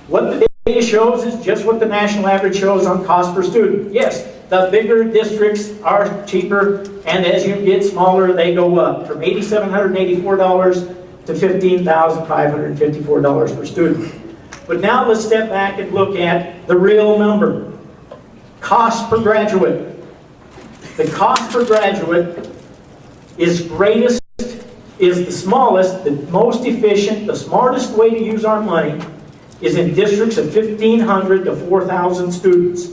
What the data shows is just what the national average shows on cost per student. Yes, the bigger districts are cheaper, and as you get smaller, they go up from $8,784 to $15,554 per student. But now let's step back and look at the real number. Cost per graduate. The cost per graduate is greatest, is the smallest, the most efficient, the smartest way to use our money is in districts of 1,500 to 4,000 students.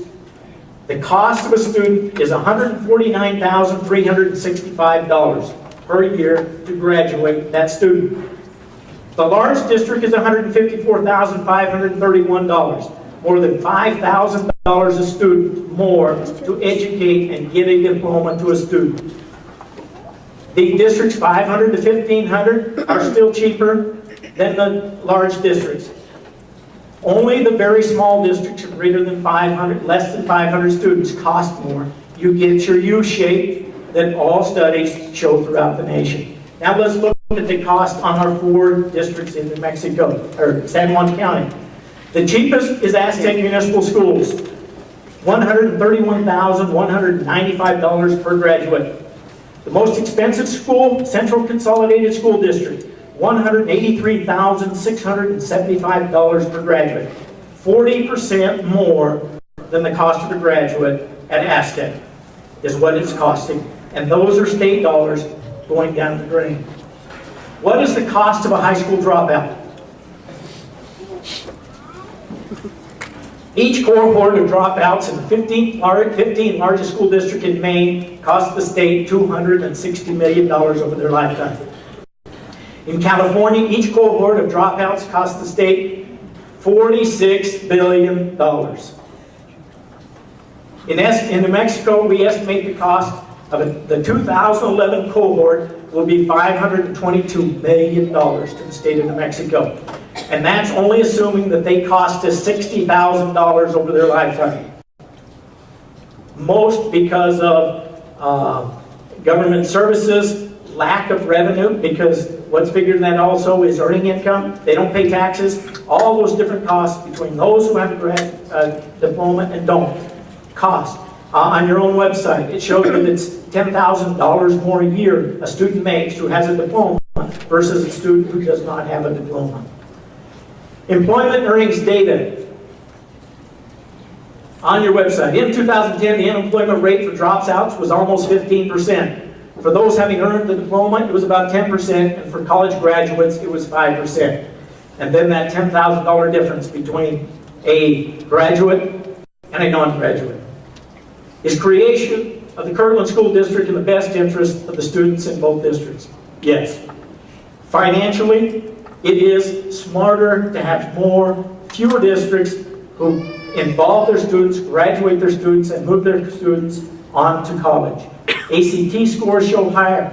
The cost of a student is $149,365 per year to graduate that student. The large district is $154,531, more than $5,000 a student more to educate and get a diploma to a student. The districts 500 to 1,500 are still cheaper than the large districts. Only the very small districts greater than 500, less than 500 students cost more. You get your U-shape that all studies show throughout the nation. Now let's look at the cost on our 4 districts in New Mexico, or San Juan County. The cheapest is Aztec Municipal Schools, $131,195 per graduate. The most expensive school, Central Consolidated School District, $183,675 per graduate. 40% more than the cost of a graduate at Aztec is what it's costing. And those are state dollars going down the drain. What is the cost of a high school dropout? Each cohort of dropouts in the 15 largest school district in Maine cost the state $260 million over their lifetime. In California, each cohort of dropouts cost the state $46 billion. In New Mexico, we estimate the cost of the 2011 cohort will be $522 million to the state of New Mexico. And that's only assuming that they cost us $60,000 over their lifetime. Most because of government services, lack of revenue, because what's bigger than that also is earning income. They don't pay taxes. All those different costs between those who have a diploma and don't. Cost. On your own website, it shows that it's $10,000 more a year a student makes who has a diploma versus a student who does not have a diploma. Employment earnings data on your website. In 2010, the unemployment rate for dropouts was almost 15%. For those having earned the diploma, it was about 10%, and for college graduates, it was 5%. And then that $10,000 difference between a graduate and a non-graduate. Is creation of the Kirtland School District in the best interest of the students in both districts? Yes. Financially, it is smarter to have fewer districts who involve their students, graduate their students, and move their students on to college. ACT scores show higher.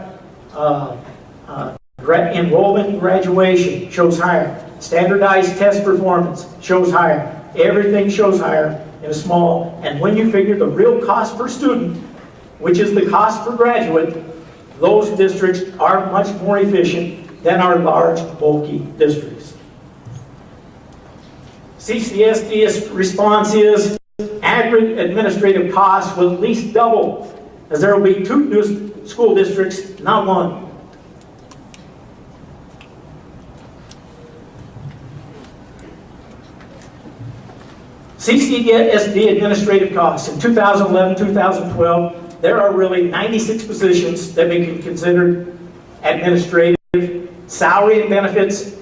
Enrollment and graduation shows higher. Standardized test performance shows higher. Everything shows higher in a small, and when you figure the real cost per student, which is the cost per graduate, those districts are much more efficient than our large, bulky districts. CCSD's response is aggregate administrative costs will at least double, as there will be 2 new school districts, not 1. CCSD administrative costs. In 2011-2012, there are really 96 positions that we can consider administrative. Salary and benefits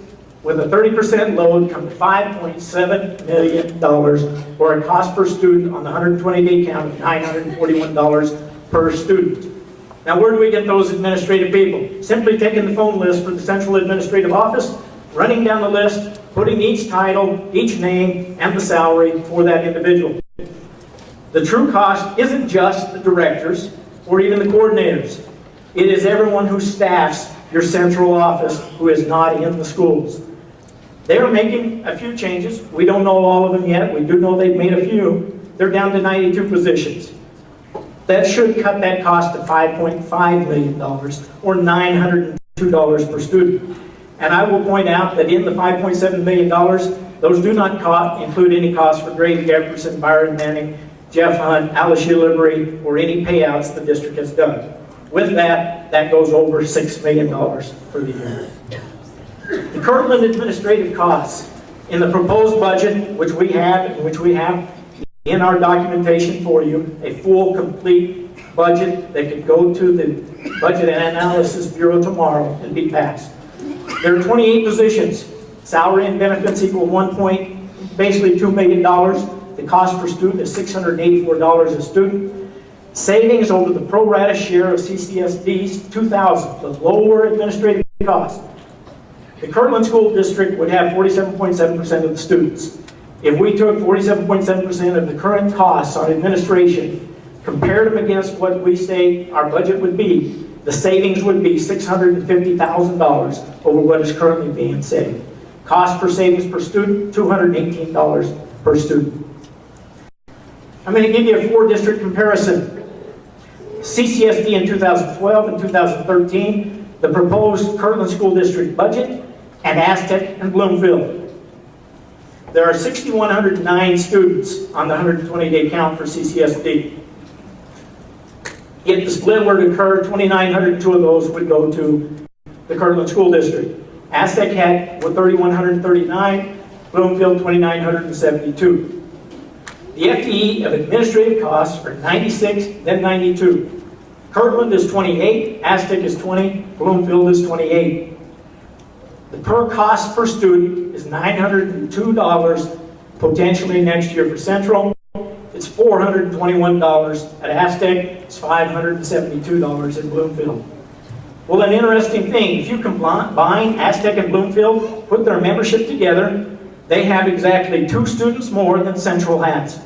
with a 30% load come to $5.7 million, or a cost per student on the 120-day count of $941 per student. Now, where do we get those administrative people? Simply taking the phone list for the Central Administrative Office, running down the list, putting each title, each name, and the salary for that individual. The true cost isn't just the directors or even the coordinators. It is everyone who staffs your central office who is not in the schools. They are making a few changes. We don't know all of them yet. We do know they've made a few. They're down to 92 positions. That should cut that cost to $5.5 million, or $902 per student. And I will point out that in the $5.7 million, those do not include any costs for Grady Jefferson, Byron Manning, Jeff Hunt, Alicia Libery, or any payouts the district has done. With that, that goes over $6 million for the year. The Kirtland administrative costs in the proposed budget, which we have in our documentation for you, a full, complete budget that could go to the Budget and Analysis Bureau tomorrow and be passed. There are 28 positions. Salary and benefits equal basically $2 million. The cost per student is $684 a student. Savings over the pro rata share of CCSD's $2,000, the lower administrative cost. The Kirtland School District would have 47.7% of the students. If we took 47.7% of the current costs on administration, compared them against what we say our budget would be, the savings would be $650,000 over what is currently being saved. Cost per savings per student, $218 per student. I'm going to give you a 4-district comparison. CCSD in 2012 and 2013, the proposed Kirtland School District budget, and Aztec and Bloomfield. There are 6,109 students on the 120-day count for CCSD. If the split were to occur, 2,902 of those would go to the Kirtland School District. Aztec had 3,139, Bloomfield 2,972. The FTE of administrative costs are 96, then 92. Kirtland is 28, Aztec is 20, Bloomfield is 28. The cost per student is $902 potentially next year for Central. It's $421 at Aztec. It's $572 in Bloomfield. Well, an interesting thing, if you combine Aztec and Bloomfield, put their membership together, they have exactly 2 students more than Central has.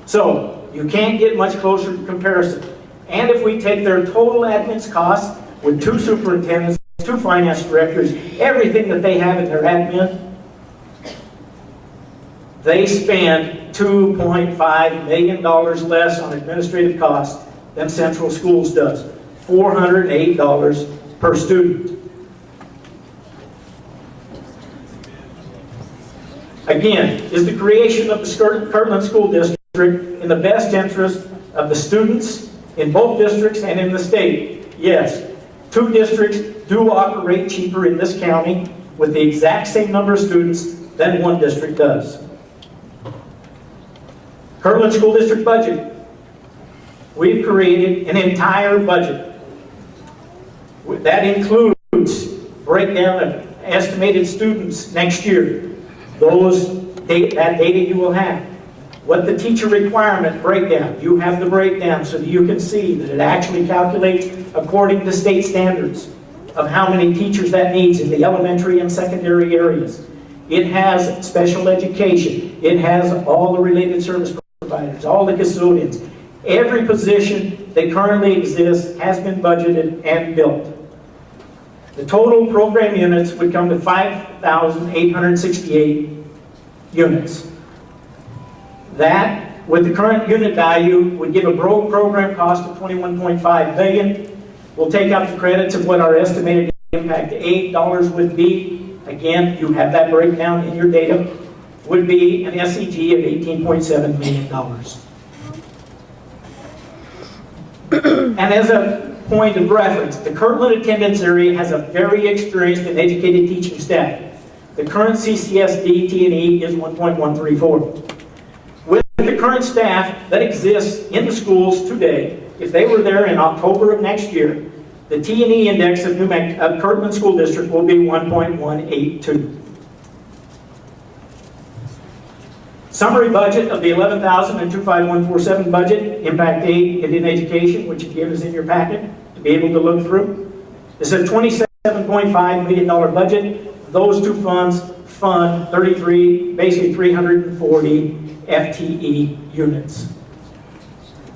So, you can't get much closer to comparison. And if we take their total admin costs with 2 superintendents, 2 finance directors, everything that they have in their admin, they spend $2.5 million less on administrative costs than Central Schools does. $408 per student. Again, is the creation of the Kirtland School District in the best interest of the students in both districts and in the state? Yes. 2 districts do operate cheaper in this county with the exact same number of students than 1 district does. Kirtland School District budget. We've created an entire budget. That includes breakdown of estimated students next year. That data you will have. What the teacher requirement breakdown, you have the breakdown so that you can see that it actually calculates according to state standards of how many teachers that needs in the elementary and secondary areas. It has special education. It has all the related service providers, all the custodians. Every position that currently exists has been budgeted and built. The total program units would come to 5,868 units. That, with the current unit value, would give a program cost of $21.5 million. We'll take out the credits of what our estimated impact to $8 would be. Again, you have that breakdown in your data. Would be an SEG of $18.7 million. And as a point of reference, the Kirtland attendance area has a very experienced and educated teaching staff. The current CCSD T&E is 1.134. With the current staff that exists in the schools today, if they were there in October of next year, the T&E index of Kirtland School District will be 1.182. Summary budget of the 11,000 and 25147 budget, impact aid in education, which again is in your packet to be able to look through. It's a $27.5 million budget. Those 2 funds fund 340 FTE units.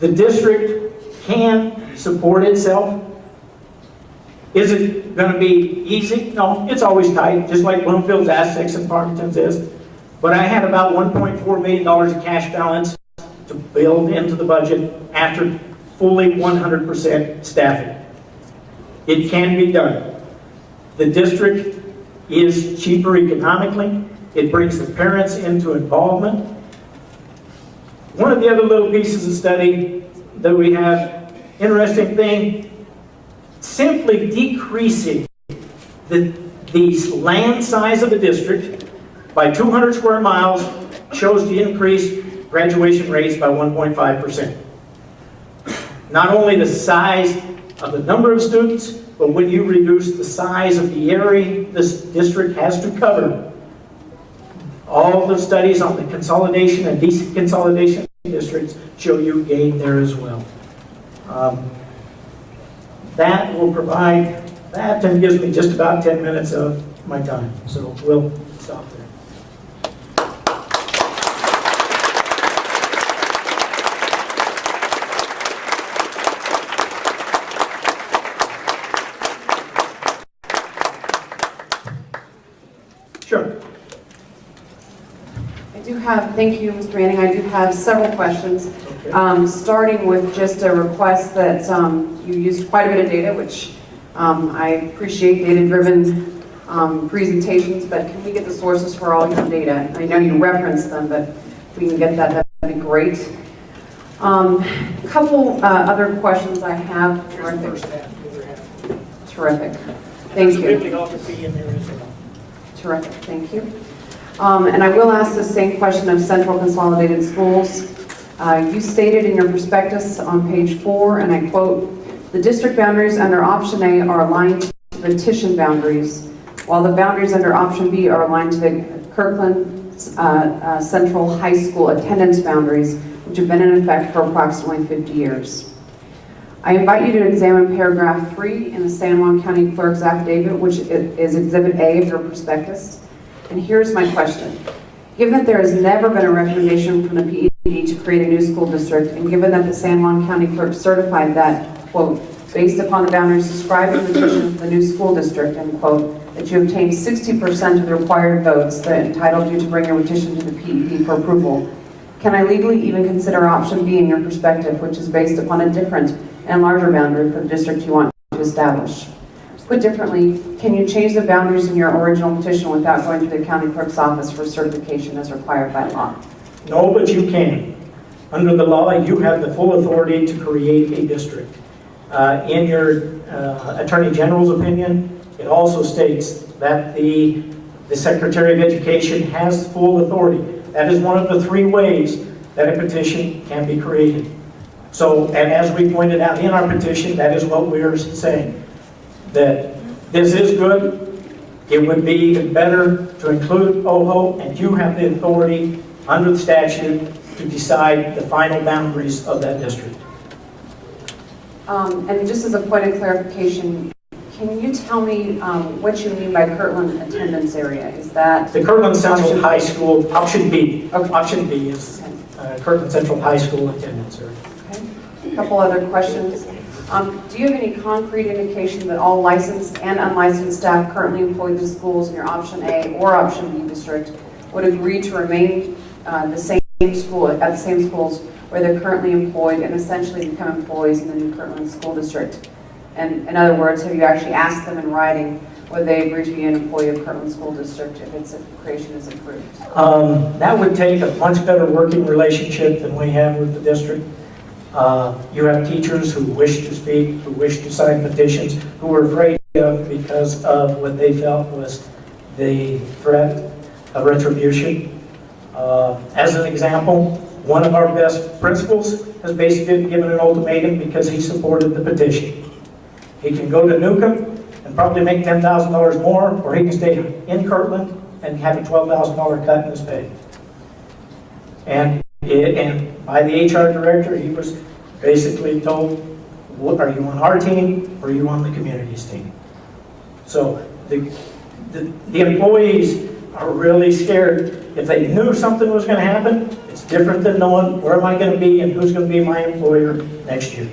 The district can support itself. Is it going to be easy? No, it's always tight, just like Bloomfield's, Aztecs, and Farmington's is. But I had about $1.4 million of cash balance to build into the budget after fully 100% staffing. It can be done. The district is cheaper economically. It brings the parents into involvement. One of the other little pieces of study that we have, interesting thing, simply decreasing the land size of the district by 200 square miles shows to increase graduation rates by 1.5%. Not only the size of the number of students, but when you reduce the size of the area this district has to cover, all the studies on the consolidation and deconsolidation districts show you gain there as well. That will provide, that and gives me just about 10 minutes of my time. So we'll stop there. Sure. Thank you, Mr. Manning. I do have several questions. Okay. Starting with just a request that you used quite a bit of data, which I appreciate data-driven presentations, but can we get the sources for all your data? I know you referenced them, but if we can get that, that'd be great. A couple other questions I have. Terrific. Thank you. Bibliography in there as well. Terrific, thank you. And I will ask the same question of Central Consolidated Schools. You stated in your prospectus on page 4, and I quote, "The district boundaries under option A are aligned to the petition boundaries, while the boundaries under option B are aligned to the Kirkland Central High School attendance boundaries, which have been in effect for approximately 50 years. I invite you to examine paragraph 3 in the San Juan County Clerk's affidavit, which is Exhibit A of your prospectus. And here's my question. Given that there has never been a recommendation from the PED to create a new school district, and given that the San Juan County Clerk certified that, quote, based upon the boundaries described in the petition for the new school district, end quote, that you obtained 60% of the required votes that entitled you to bring your petition to the PED for approval, can I legally even consider option B in your perspective, which is based upon a different and larger boundary for the district you want to establish? Put differently, can you change the boundaries in your original petition without going to the county clerk's office for certification as required by law?" No, but you can. Under the law, you have the full authority to create a district. In your Attorney General's opinion, it also states that the Secretary of Education has full authority. That is one of the 3 ways that a petition can be created. So, and as we pointed out in our petition, that is what we're saying. That this is good. It would be even better to include OHO, and you have the authority under the statute to decide the final boundaries of that district. And just as a point of clarification, can you tell me what you mean by Kirtland attendance area? Is that the Kirtland Central High School, option B. Okay. Option B is Kirtland Central High School attendance area. Okay. A couple other questions. Do you have any concrete indication that all licensed and unlicensed staff currently employed in schools in your option A or option B district would agree to remain the same school at the same schools where they're currently employed and essentially become employees in the new Kirtland School District? And in other words, have you actually asked them in writing whether they agree to be an employee of Kirtland School District if its creation is approved? That would take a much better working relationship than we have with the district. You have teachers who wish to speak, who wish to sign petitions, who were afraid of because of what they felt was the threat of retribution. As an example, one of our best principals has basically been given an ultimatum because he supported the petition. He can go to Newcomb and probably make $10,000 more, or he can stay in Kirtland and have a $12,000 cut in his pay. And by the HR director, he was basically told, are you on our team or are you on the community's team? So the employees are really scared. If they knew something was going to happen, it's different than knowing where am I going to be and who's going to be my employer next year.